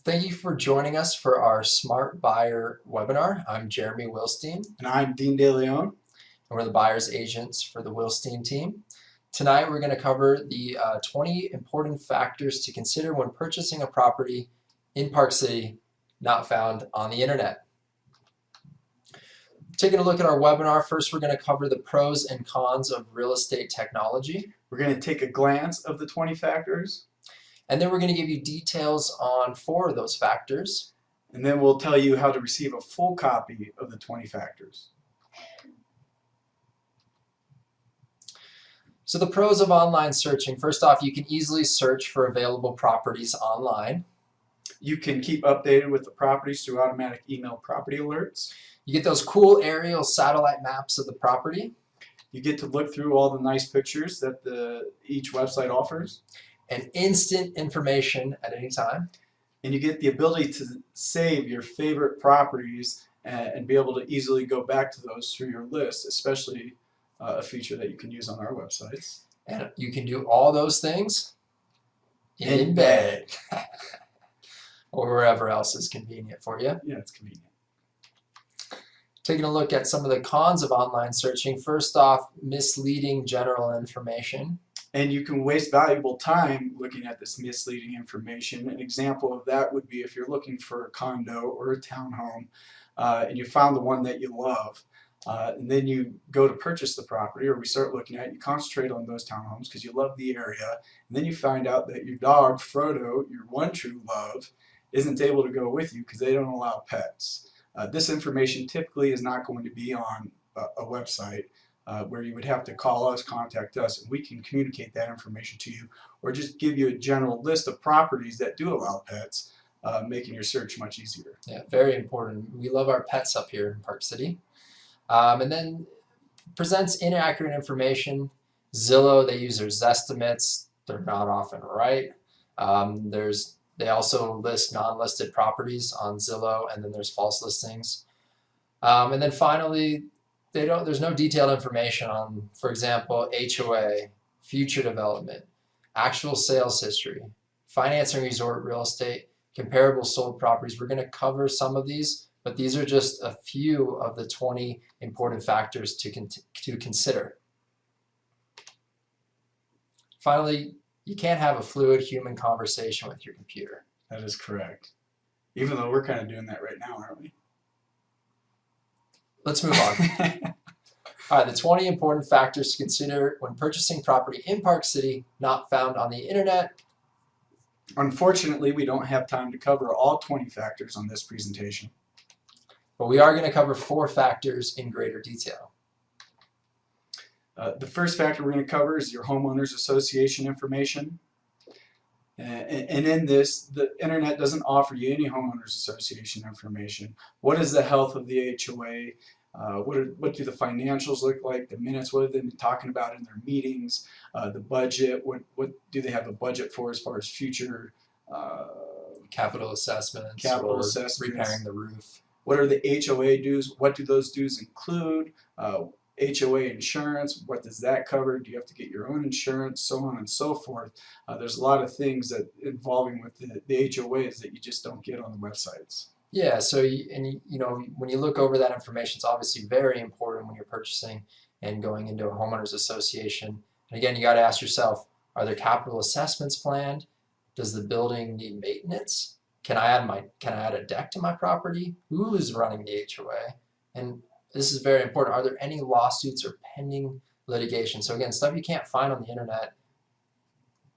Thank you for joining us for our Smart Buyer webinar. I'm Jeremy Wilstein, And I'm Dean DeLeon. and we're the buyer's agents for the Wilstein team. Tonight we're going to cover the 20 important factors to consider when purchasing a property in Park City not found on the internet. Taking a look at our webinar, first we're going to cover the pros and cons of real estate technology. We're going to take a glance of the 20 factors. And then we're going to give you details on 4 of those factors. And then we'll tell you how to receive a full copy of the 20 factors. So the pros of online searching. First off, you can easily search for available properties online. You can keep updated with the properties through automatic email property alerts. You get those cool aerial satellite maps of the property. You get to look through all the nice pictures that each website offers. And instant information at any time. And you get the ability to save your favorite properties and be able to easily go back to those through your list, especially a feature that you can use on our websites. And you can do all those things in bed. Or wherever else is convenient for you. Yeah, it's convenient. Taking a look at some of the cons of online searching. First off, misleading general information. And you can waste valuable time looking at this misleading information. An example of that would be if you're looking for a condo or a townhome and you found the one that you love, and then you go to purchase the property, or we start looking at it, you concentrate on those townhomes because you love the area, and then you find out that your dog, Frodo, your one true love, isn't able to go with you because they don't allow pets. This information typically is not going to be on a website. Where you would have to call us, contact us, and we can communicate that information to you, or just give you a general list of properties that do allow pets, making your search much easier. Yeah, very important. We love our pets up here in Park City. And then presents inaccurate information. Zillow, they use their Zestimates. They're not often right. They also list non-listed properties on Zillow, and then there's false listings. And then finally, there's no detailed information on, for example, HOA, future development, actual sales history, financing resort real estate, comparable sold properties. We're going to cover some of these, but these are just a few of the 20 important factors to consider. Finally, you can't have a fluid human conversation with your computer. That is correct. Even though we're kind of doing that right now, aren't we? Let's move on. All right, the 20 important factors to consider when purchasing property in Park City not found on the internet. Unfortunately, we don't have time to cover all 20 factors on this presentation. But we are going to cover 4 factors in greater detail. The first factor we're going to cover is your homeowners association information. And in this, the internet doesn't offer you any homeowners association information. What is the health of the HOA? What do the financials look like? The minutes, what have they been talking about in their meetings? The budget, what do they have a budget for as far as future capital assessments, repairing the roof. What are the HOA dues? What do those dues include? HOA insurance, what does that cover? Do you have to get your own insurance? So on and so forth. There's a lot of things that involving with the HOAs that you just don't get on the websites. Yeah, so you know, when you look over that information, it's obviously very important when you're purchasing and going into a homeowners association. And again, you got to ask yourself, are there capital assessments planned? Does the building need maintenance? Can I add a deck to my property? Who is running the HOA? And this is very important. Are there any lawsuits or pending litigation? So again, stuff you can't find on the internet.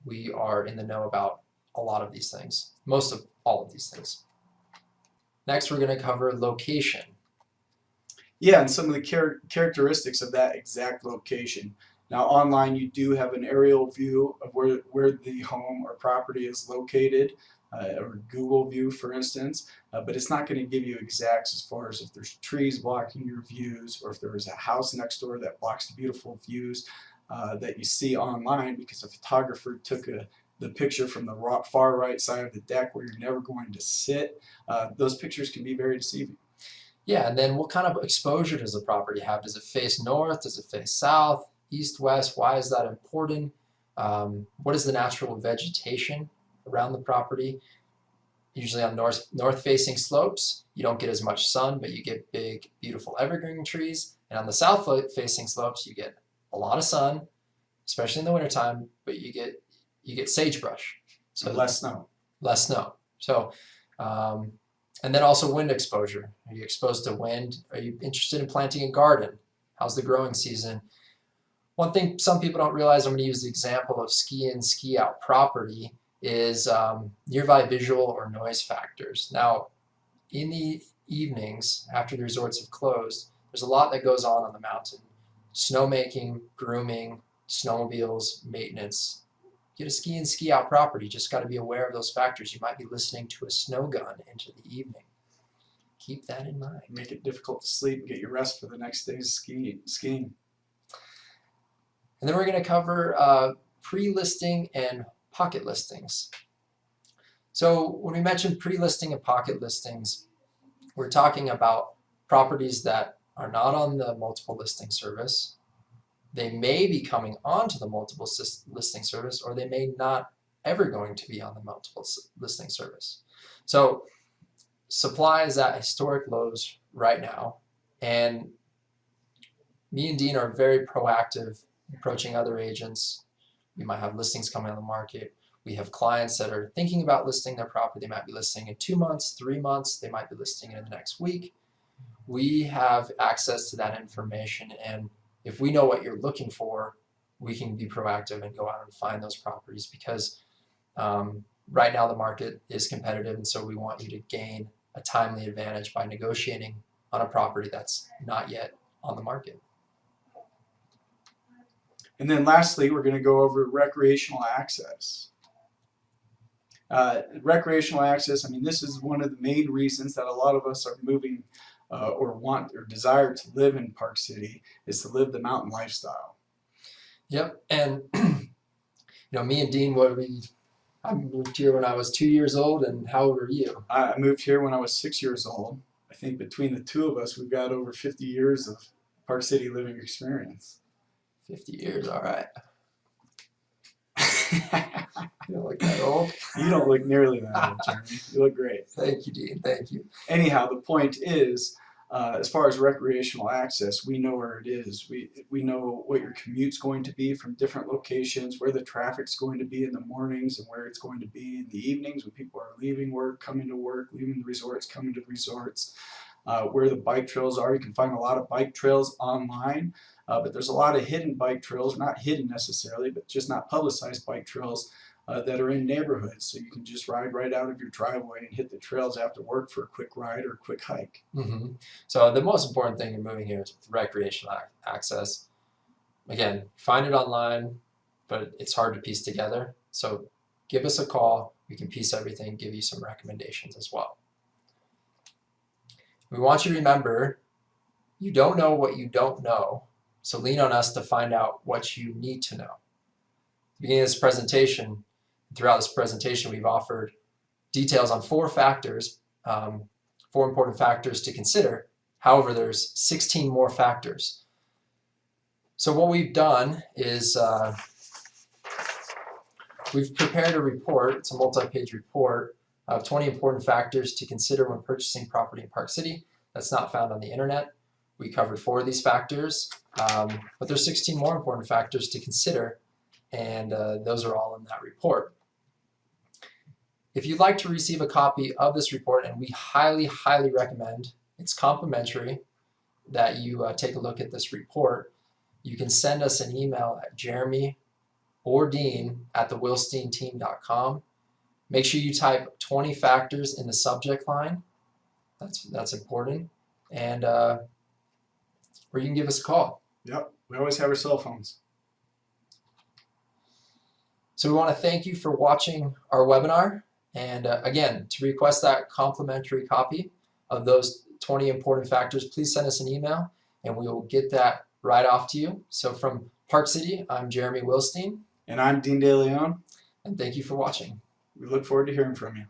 We are in the know about a lot of these things, most of all of these things. Next, we're going to cover location. Yeah, and some of the characteristics of that exact location. Now, online, you do have an aerial view of where the home or property is located, or Google view, for instance, but it's not going to give you exacts as far as if there's trees blocking your views, or if there is a house next door that blocks the beautiful views that you see online, because a photographer took the picture from the far right side of the deck where you're never going to sit. Those pictures can be very deceiving. Yeah, and then what kind of exposure does the property have? Does it face north? Does it face south? East, west? Why is that important? What is the natural vegetation around the property? usually on north-facing slopes. You don't get as much sun, but you get big, beautiful evergreen trees. And on the south-facing slopes, you get a lot of sun, especially in the wintertime, but you get sagebrush. So less snow. Less snow. So, and then also wind exposure. Are you exposed to wind? Are you interested in planting a garden? How's the growing season? One thing some people don't realize, I'm going to use the example of ski in, ski out property, is nearby visual or noise factors. Now, in the evenings, after the resorts have closed, there's a lot that goes on the mountain. Snowmaking, grooming, snowmobiles, maintenance. Get a ski in, ski out property. Just got to be aware of those factors. You might be listening to a snow gun into the evening. Keep that in mind. Make it difficult to sleep and get your rest for the next day's skiing. And then we're going to cover pre-listing and pocket listings. So when we mention pre-listing and pocket listings, we're talking about properties that are not on the multiple listing service. They may be coming onto the multiple listing service, or they may not ever going to be on the multiple listing service. So supply is at historic lows right now, and me and Dean are very proactive, approaching other agents. We might have listings coming on the market. We have clients that are thinking about listing their property. They might be listing in 2 months, 3 months. They might be listing in the next week. We have access to that information, and if we know what you're looking for, we can be proactive and go out and find those properties, because right now the market is competitive, and so we want you to gain a timely advantage by negotiating on a property that's not yet on the market. And then lastly, we're going to go over recreational access. Recreational access, I mean, this is one of the main reasons that a lot of us are moving or want or desire to live in Park City, is to live the mountain lifestyle. Yep, and me and Dean, I moved here when I was 2 years old, and how old were you? I moved here when I was 6 years old. I think between the two of us, we've got over 50 years of Park City living experience. 50 years, all right. You don't look that old. You don't look nearly that old, Jeremy. You look great. Thank you, Dean. Thank you. Anyhow, the point is, as far as recreational access, we know where it is. We know what your commute's going to be from different locations, where the traffic's going to be in the mornings, and where it's going to be in the evenings when people are leaving work, coming to work, leaving the resorts, coming to the resorts. Where the bike trails are. You can find a lot of bike trails online, but there's a lot of hidden bike trails, not hidden necessarily, but just not publicized bike trails that are in neighborhoods. So you can just ride right out of your driveway and hit the trails after work for a quick ride or a quick hike. Mm-hmm. So the most important thing in moving here is recreational access. Again, find it online, but it's hard to piece together. So give us a call. We can piece everything, give you some recommendations as well. We want you to remember, you don't know what you don't know, so lean on us to find out what you need to know. At the beginning of this presentation, throughout this presentation, we've offered details on 4 factors, 4 important factors to consider. However, there's 16 more factors. So what we've done is we've prepared a report. It's a multi-page report of 20 important factors to consider when purchasing property in Park City. That's not found on the internet. We covered 4 of these factors, but there's 16 more important factors to consider, and those are all in that report. If you'd like to receive a copy of this report, and we highly, highly recommend, it's complimentary, that you take a look at this report, you can send us an email at Jeremy or Dean at thewilsteinteam.com. Make sure you type 20 factors in the subject line. That's important. And or you can give us a call. Yep, we always have our cell phones. So we want to thank you for watching our webinar. And again, to request that complimentary copy of those 20 important factors, please send us an email and we will get that right off to you. So from Park City, I'm Jeremy Wilstein. And I'm Dean De Leon. And thank you for watching. We look forward to hearing from you.